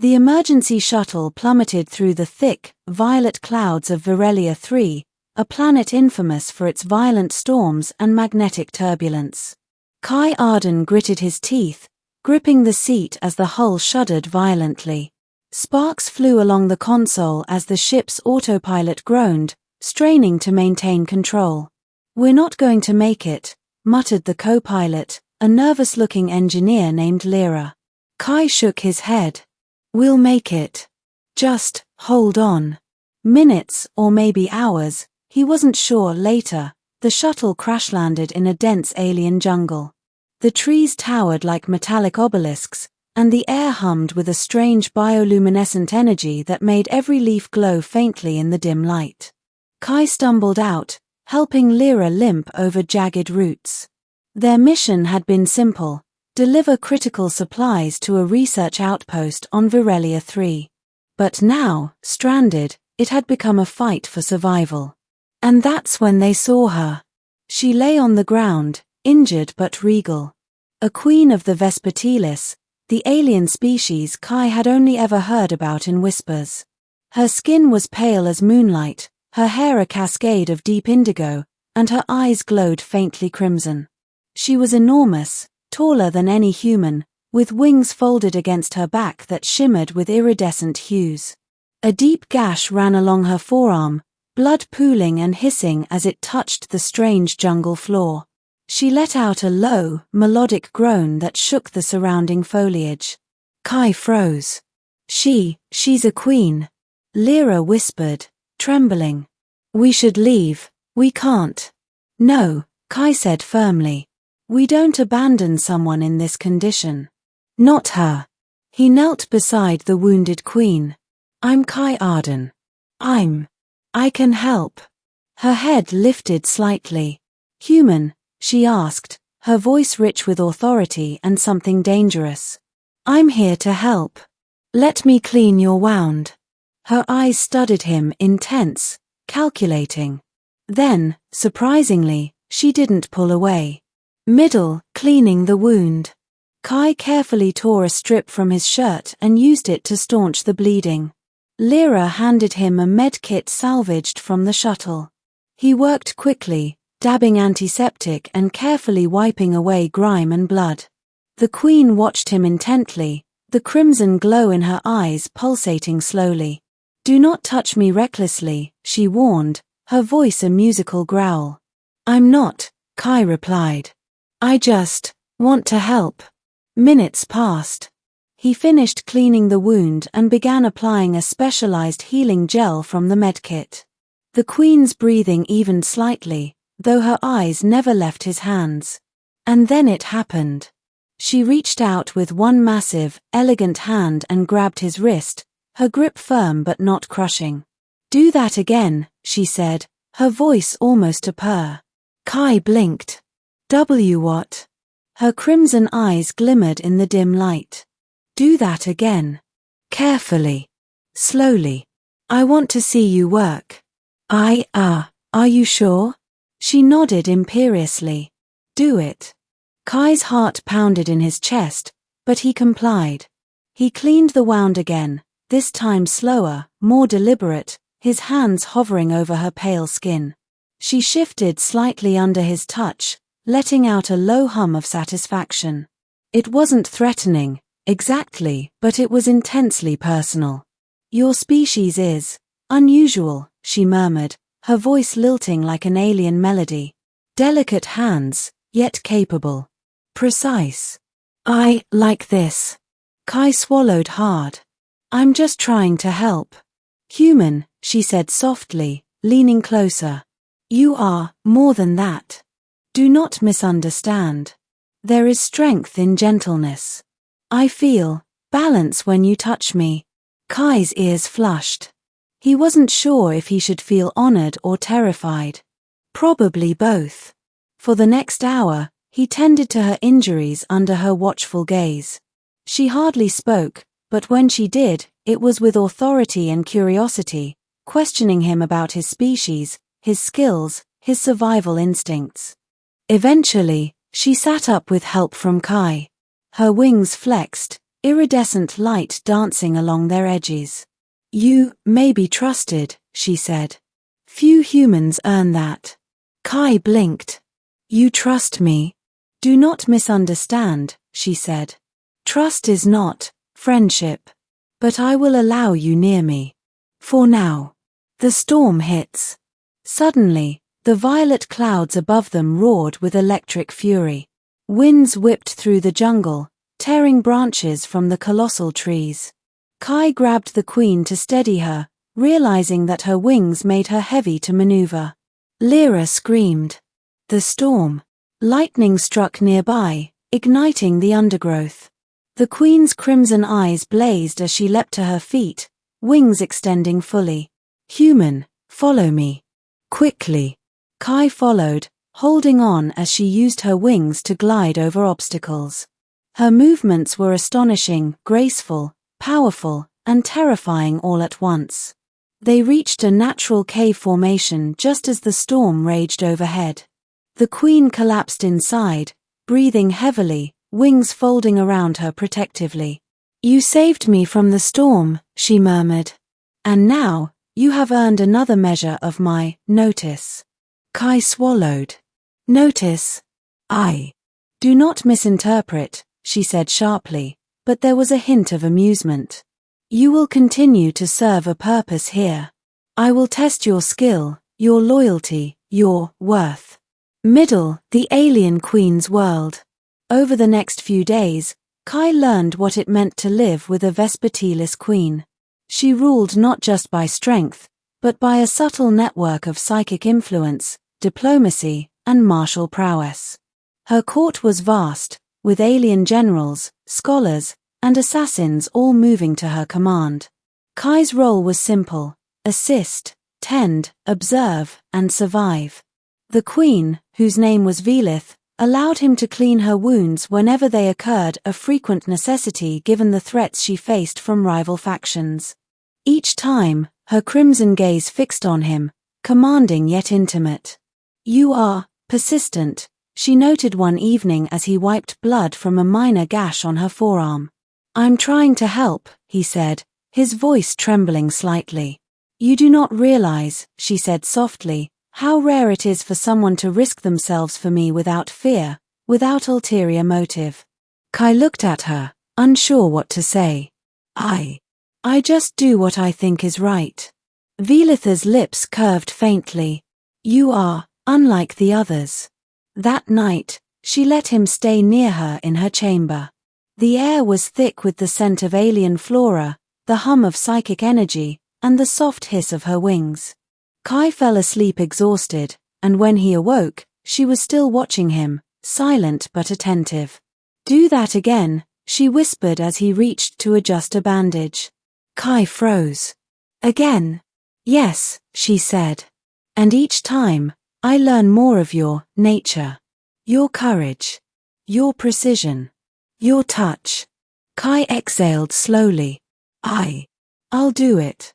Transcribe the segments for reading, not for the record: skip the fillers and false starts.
The emergency shuttle plummeted through the thick, violet clouds of Virelia 3, a planet infamous for its violent storms and magnetic turbulence. Kai Arden gritted his teeth, gripping the seat as the hull shuddered violently. Sparks flew along the console as the ship's autopilot groaned, straining to maintain control. "We're not going to make it," muttered the co-pilot, a nervous-looking engineer named Lyra. Kai shook his head. "We'll make it. Just hold on." Minutes, or maybe hours, he wasn't sure. Later, the shuttle crash-landed in a dense alien jungle. The trees towered like metallic obelisks, and the air hummed with a strange bioluminescent energy that made every leaf glow faintly in the dim light. Kai stumbled out, helping Lyra limp over jagged roots. Their mission had been simple: deliver critical supplies to a research outpost on Virelia 3. But now, stranded, it had become a fight for survival. And that's when they saw her. She lay on the ground, injured but regal. A queen of the Vespertilis, the alien species Kai had only ever heard about in whispers. Her skin was pale as moonlight, her hair a cascade of deep indigo, and her eyes glowed faintly crimson. She was enormous, taller than any human, with wings folded against her back that shimmered with iridescent hues. A deep gash ran along her forearm, blood pooling and hissing as it touched the strange jungle floor. She let out a low, melodic groan that shook the surrounding foliage. Kai froze. She's a queen," Lyra whispered, trembling. "We should leave. We can't." "No," Kai said firmly. "We don't abandon someone in this condition." "Not her." He knelt beside the wounded queen. "I'm Kai Arden. I can help." Her head lifted slightly. "Human?" she asked, her voice rich with authority and something dangerous. "I'm here to help. Let me clean your wound." Her eyes studied him, intense, calculating. Then, surprisingly, she didn't pull away. Cleaning the wound. Kai carefully tore a strip from his shirt and used it to staunch the bleeding. Lyra handed him a med kit salvaged from the shuttle. He worked quickly, dabbing antiseptic and carefully wiping away grime and blood. The queen watched him intently, the crimson glow in her eyes pulsating slowly. "Do not touch me recklessly," she warned, her voice a musical growl. "I'm not," Kai replied. "I just want to help." Minutes passed. He finished cleaning the wound and began applying a specialized healing gel from the medkit. The queen's breathing evened slightly, though her eyes never left his hands. And then it happened. She reached out with one massive, elegant hand and grabbed his wrist, her grip firm but not crushing. "Do that again," she said, her voice almost a purr. Kai blinked. What?" Her crimson eyes glimmered in the dim light. "Do that again. Carefully. Slowly. I want to see you work." Are you sure?" She nodded imperiously. "Do it." Kai's heart pounded in his chest, but he complied. He cleaned the wound again, this time slower, more deliberate, his hands hovering over her pale skin. She shifted slightly under his touch, letting out a low hum of satisfaction. It wasn't threatening, exactly, but it was intensely personal. "Your species is unusual," she murmured, her voice lilting like an alien melody. "Delicate hands, yet capable. Precise. I like this." Kai swallowed hard. "I'm just trying to help." "Human," she said softly, leaning closer. "You are more than that. Do not misunderstand. There is strength in gentleness. I feel balance when you touch me." Kai's ears flushed. He wasn't sure if he should feel honored or terrified. Probably both. For the next hour, he tended to her injuries under her watchful gaze. She hardly spoke, but when she did, it was with authority and curiosity, questioning him about his species, his skills, his survival instincts. Eventually, she sat up with help from Kai. Her wings flexed, iridescent light dancing along their edges. "You may be trusted," she said. "Few humans earn that." Kai blinked. "You trust me?" "Do not misunderstand," she said. "Trust is not friendship. But I will allow you near me. For now." The storm hits. Suddenly, the violet clouds above them roared with electric fury. Winds whipped through the jungle, tearing branches from the colossal trees. Kai grabbed the queen to steady her, realizing that her wings made her heavy to maneuver. Lyra screamed. The storm. Lightning struck nearby, igniting the undergrowth. The queen's crimson eyes blazed as she leapt to her feet, wings extending fully. "Human, follow me. Quickly." Kai followed, holding on as she used her wings to glide over obstacles. Her movements were astonishing, graceful, powerful, and terrifying all at once. They reached a natural cave formation just as the storm raged overhead. The queen collapsed inside, breathing heavily, wings folding around her protectively. "You saved me from the storm," she murmured. "And now, you have earned another measure of my notice." Kai swallowed. "Notice? Do not misinterpret," she said sharply, but there was a hint of amusement. "You will continue to serve a purpose here. I will test your skill, your loyalty, your worth." The alien queen's world. Over the next few days, Kai learned what it meant to live with a Vespertilis queen. She ruled not just by strength, but by a subtle network of psychic influence, diplomacy, and martial prowess. Her court was vast, with alien generals, scholars, and assassins all moving to her command. Kai's role was simple: assist, tend, observe, and survive. The queen, whose name was Velith, allowed him to clean her wounds whenever they occurred, a frequent necessity given the threats she faced from rival factions. Each time, her crimson gaze fixed on him, commanding yet intimate. "You are persistent," she noted one evening as he wiped blood from a minor gash on her forearm. "I'm trying to help," he said, his voice trembling slightly. "You do not realize," she said softly, "how rare it is for someone to risk themselves for me without fear, without ulterior motive." Kai looked at her, unsure what to say. I just do what I think is right." Velitha's lips curved faintly. "You are, unlike the others." That night, she let him stay near her in her chamber. The air was thick with the scent of alien flora, the hum of psychic energy, and the soft hiss of her wings. Kai fell asleep exhausted, and when he awoke, she was still watching him, silent but attentive. "Do that again," she whispered as he reached to adjust a bandage. Kai froze. "Again?" "Yes," she said. "And each time, I learn more of your nature. Your courage. Your precision. Your touch." Kai exhaled slowly. I'll do it."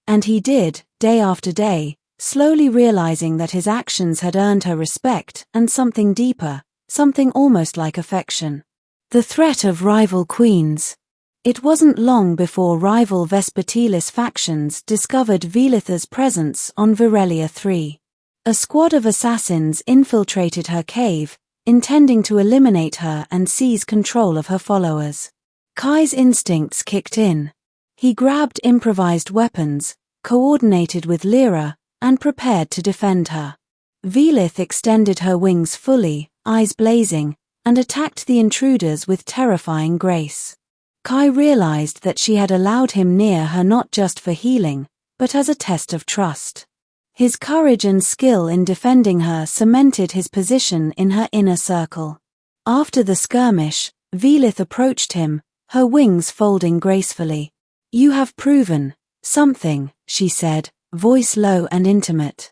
And he did, day after day, slowly realizing that his actions had earned her respect and something deeper, something almost like affection. The threat of rival queens. It wasn't long before rival Vespertilis factions discovered Velitha's presence on Virelia 3. A squad of assassins infiltrated her cave, intending to eliminate her and seize control of her followers. Kai's instincts kicked in. He grabbed improvised weapons, coordinated with Lyra, and prepared to defend her. Velith extended her wings fully, eyes blazing, and attacked the intruders with terrifying grace. Kai realized that she had allowed him near her not just for healing, but as a test of trust. His courage and skill in defending her cemented his position in her inner circle. After the skirmish, Velith approached him, her wings folding gracefully. "You have proven something," she said, voice low and intimate.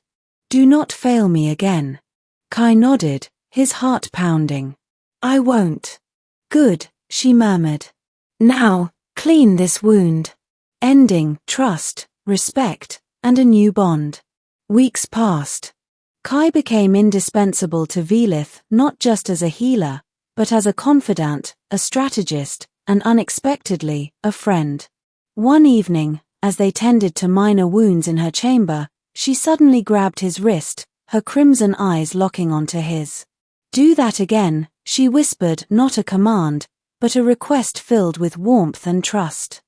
"Do not fail me again." Kai nodded, his heart pounding. "I won't." "Good," she murmured. "Now, clean this wound." Ending trust, respect, and a new bond. Weeks passed. Kai became indispensable to Velith not just as a healer, but as a confidant, a strategist, and unexpectedly, a friend. One evening, as they tended to minor wounds in her chamber, she suddenly grabbed his wrist, her crimson eyes locking onto his. "Do that again," she whispered, not a command, but a request filled with warmth and trust.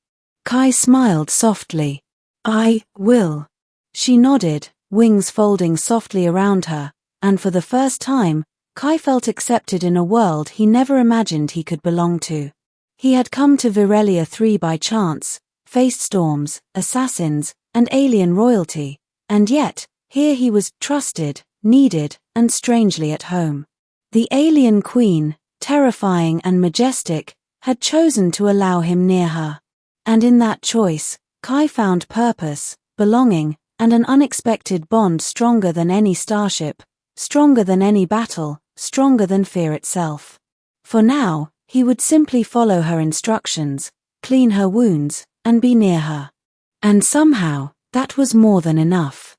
Kai smiled softly. "I will." She nodded, wings folding softly around her, and for the first time, Kai felt accepted in a world he never imagined he could belong to. He had come to Virelia 3 by chance, faced storms, assassins, and alien royalty, and yet, here he was trusted, needed, and strangely at home. The alien queen, terrifying and majestic, had chosen to allow him near her. And in that choice, Kai found purpose, belonging, and an unexpected bond stronger than any starship, stronger than any battle, stronger than fear itself. For now, he would simply follow her instructions, clean her wounds, and be near her. And somehow, that was more than enough.